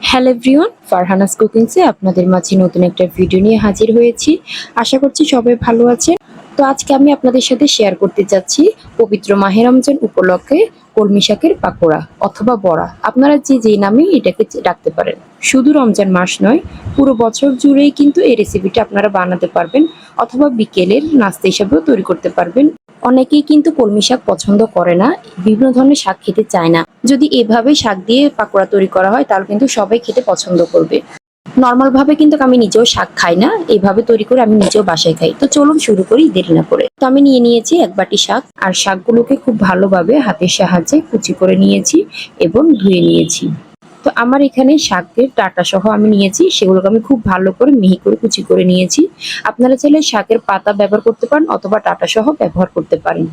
Hello everyone, Farhana's কুকিংসে আপনাদের মাঝে নতুন একটা ভিডিও নিয়ে হাজির হয়েছি। আশা করছি সবাই ভালো আছেন। তো আজকে আমি আপনাদের সাথে শেয়ার করতে যাচ্ছি পবিত্র মাহে রমজান উপলক্ষে কলমি শাকের পাকোড়া অথবা বড়া, আপনারা যে যেই নামে এটাকে ডাকতে পারেন। শুধু রমজান মাস নয়, পুরো বছর জুড়েই কিন্তু এই রেসিপিটা আপনারা বানাতে পারবেন অথবা বিকেলের নাস্তা হিসেবেও তৈরি করতে পারবেন। অনেকেই কিন্তু কলমি শাক পছন্দ করে না, বিভিন্ন ধরনের শাক খেতে চায় না। যদি এভাবে শাক দিয়ে পাকোড়া তৈরি করা হয় তাহলে কিন্তু সবাই খেতে পছন্দ করবে। নর্মাল ভাবে কিন্তু আমি নিজেও শাক খাই না, এইভাবে তৈরি করে আমি নিজেও বাসায় খাই। তো চলুন শুরু করি দেরি না করে। তো আমি নিয়ে নিয়েছি এক বাটি শাক, আর শাকগুলোকে খুব ভালোভাবে হাতের সাহায্যে কুচি করে নিয়েছি এবং ধুয়ে নিয়েছি। তো আমার এখানে শাকের ডাঁটা সহ আমি নিয়েছি, সেগুলোকে আমি খুব ভালো করে মিহি করে কুচি করে নিয়েছি। আপনারা চাইলে শাকের পাতা ব্যবহার করতে পারেন অথবা ডাঁটা সহ ব্যবহার করতে পারেন।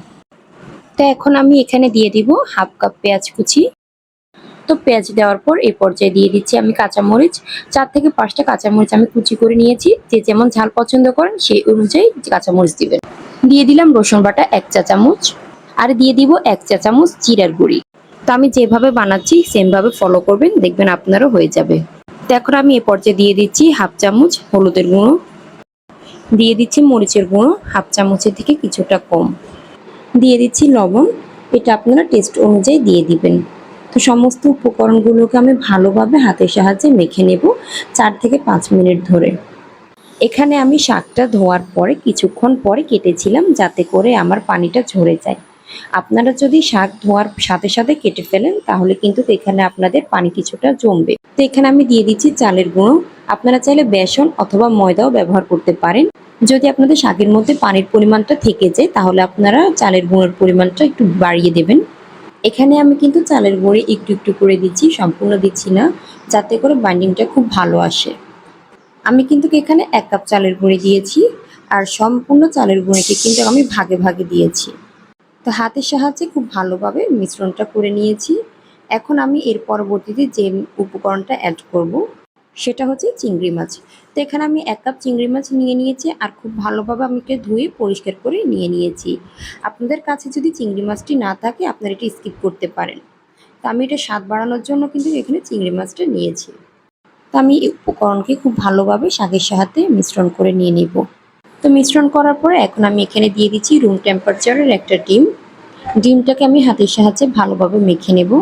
তো এখন আমি এখানে দিয়ে দিব হাফ কাপ পেঁয়াজ কুচি। তো পেঁয়াজ দেওয়ার পর এই পর্যায়ে দিয়ে দিচ্ছি আমি কাঁচামরিচ। 4 থেকে 5টা কাঁচামরিচ আমি কুচি করে নিয়েছি। যে যেমন ঝাল পছন্দ করেন সেই অনুযায়ী কাঁচামরিচ দিবেন। দিয়ে দিলাম রসুন বাটা 1 চা চামচ, আর দিয়ে দিব 1 চা চামচ জিরার গুঁড়ি। তো আমি যেভাবে বানাচ্ছি সেম ভাবে ফলো করবেন, দেখবেন আপনারও হয়ে যাবে। তো এখন আমি এ পর্যায়ে দিয়ে দিচ্ছি হাফ চামচ হলুদের গুঁড়ো, দিয়ে দিচ্ছি মরিচের গুঁড়ো হাফ চামচের থেকে কিছুটা কম, দিয়ে দিচ্ছি লবণ, এটা আপনারা টেস্ট অনুযায়ী দিয়ে দিবেন। তো সমস্ত উপকরণগুলোকে আমি ভালোভাবে হাতের সাহায্যে মেখে নেব 4 থেকে 5 মিনিট ধরে। এখানে আমি শাকটা ধোয়ার পরে কিছুক্ষণ পরে কেটেছিলাম যাতে করে আমার পানিটা ঝরে যায়। আপনারা যদি শাক ধোয়ার সাথে সাথে কেটে ফেলেন তাহলে কিন্তু এখানে আপনাদের পানি কিছুটা জমবে। তো এখানে আমি দিয়ে দিচ্ছি চালের গুঁড়ো। আপনারা চাইলে বেসন অথবা ময়দাও ব্যবহার করতে পারেন। যদি আপনাদের শাকের মধ্যে পানির পরিমাণটা থেকে যায় তাহলে আপনারা চালের গুঁড়োর পরিমাণটা একটু বাড়িয়ে দেবেন। এখানে আমি কিন্তু চালের গুঁড়ি একটু একটু করে দিচ্ছি, সম্পূর্ণ দিচ্ছি না, যাতে করে বাইন্ডিংটা খুব ভালো আসে। আমি কিন্তু এখানে 1 কাপ চালের গুঁড়ি দিয়েছি, আর সম্পূর্ণ চালের গুঁড়িকে কিন্তু আমি ভাগে ভাগে দিয়েছি। তো হাতের সাহায্যে খুব ভালোভাবে মিশ্রণটা করে নিয়েছি। এখন আমি এর পরবর্তীতে যে উপকরণটা অ্যাড করব সেটা হচ্ছে চিংড়ি মাছ। তো এখানে আমি 1 কাপ চিংড়ি মাছ নিয়ে নিয়েছি, আর খুব ভালোভাবে আমি এটা ধুয়ে পরিষ্কার করে নিয়ে নিয়েছি। আপনাদের কাছে যদি চিংড়ি মাছটি না থাকে আপনারা এটা স্কিপ করতে পারেন। তো আমি এটা স্বাদ বাড়ানোর জন্য কিন্তু এখানে চিংড়ি মাছটা নিয়েছি। তো আমি এই উপকরণকে খুব ভালোভাবে শাকের সাথে মিশ্রণ করে নিয়ে নিব। তো মিশ্রণ করার পরে এখন আমি এখানে দিয়ে দিচ্ছি রুম টেম্পারেচারের একটা ডিম। ডিমটাকে আমি হাতের সাহায্যে ভালোভাবে মেখে নেব।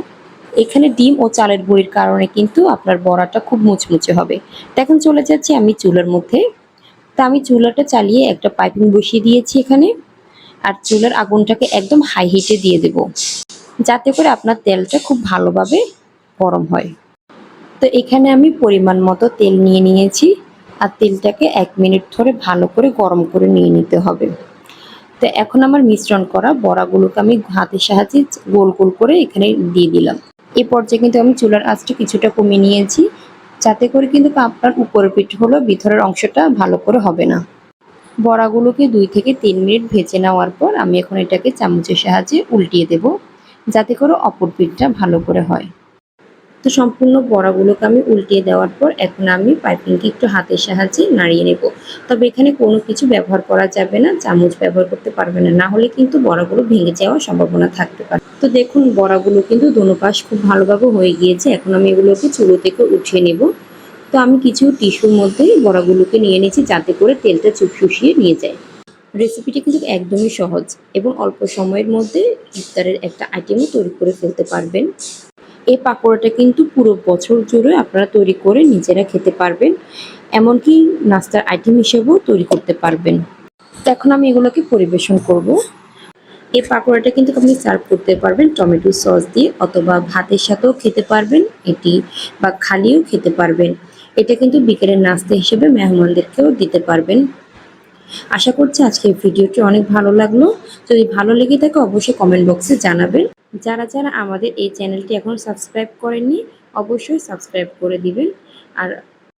এখানে ডিম ও চালের গুঁড়ির কারণে কিন্তু আপনার বড়াটা খুব মুচমুচে হবে। তো এখন চলে যাচ্ছি আমি চুলার মধ্যে। তা আমি চুলাটা চালিয়ে একটা পাইপিং বসিয়ে দিয়েছি এখানে, আর চুলার আগুনটাকে একদম হাই হিটে দিয়ে দেব, যাতে করে আপনার তেলটা খুব ভালোভাবে গরম হয়। তো এখানে আমি পরিমাণ মতো তেল নিয়ে নিয়েছি, আর তেলটাকে 1 মিনিট ধরে ভালো করে গরম করে নিয়ে নিতে হবে। তো এখন আমার মিশ্রণ করা বড়াগুলোকে আমি হাতের সাহায্যে গোল গোল করে এখানে দিয়ে দিলাম। এই পর্যায়ে কিন্তু আমি চুলার আঁচটা কিছুটা কমিয়ে নিয়েছি, যাতে করে কিন্তু আপনার উপরের পিঠ হলো ভিতরের অংশটা ভালো করে হবে না। বড়াগুলোকে 2 থেকে 3 মিনিট ভেজে নেওয়ার পর আমি এখন এটাকে চামচের সাহায্যে উল্টিয়ে দেব, যাতে করে অপর পিঠটা ভালো করে হয়। তো সম্পূর্ণ বড়াগুলোকে আমি উল্টিয়ে দেওয়ার পর এখন আমি পাইপিংকে একটু হাতের সাহায্যে নাড়িয়ে নেব। তবে এখানে কোনো কিছু ব্যবহার করা যাবে না, চামচ ব্যবহার করতে পারবে না, না হলে কিন্তু বড়াগুলো ভেঙে যাওয়ার সম্ভাবনা থাকতে পারে। তো দেখুন বড়াগুলো কিন্তু দোনো পাশ খুব ভালোভাবে হয়ে গিয়েছে। এখন আমি এগুলোকে চুলো থেকে উঠিয়ে নেব। তো আমি কিছু টিস্যুর মধ্যে বড়াগুলোকে নিয়ে নিয়েছি, যাতে করে তেলটা চুপচুষিয়ে নিয়ে যায়। রেসিপিটি কিন্তু একদমই সহজ এবং অল্প সময়ের মধ্যে ইফতারের একটা আইটেমও তৈরি করে ফেলতে পারবেন। এই পাকোড়াটা কিন্তু পুরো বছর জুড়ে আপনারা তৈরি করে নিজেরা খেতে পারবেন, এমনকি নাস্তার আইটেম হিসেবেও তৈরি করতে পারবেন। তো এখন আমি এগুলোকে পরিবেশন করব। এই পাকোড়াটা কিন্তু আপনি সার্ভ করতে পারবেন টমেটো সস দিয়ে, অথবা ভাতের সাথেও খেতে পারবেন এটি, বা খালিও খেতে পারবেন। এটা কিন্তু বিকেলের নাস্তা হিসেবে মেহমানদেরকেও দিতে পারবেন। আশা করছি আজকের ভিডিওটি অনেক ভালো লাগলো। যদি ভালো লেগে থাকে অবশ্যই কমেন্ট বক্সে জানাবেন। যারা যারা আমাদের এই চ্যানেলটি এখনো সাবস্ক্রাইব করেননি অবশ্যই সাবস্ক্রাইব করে দিবেন, আর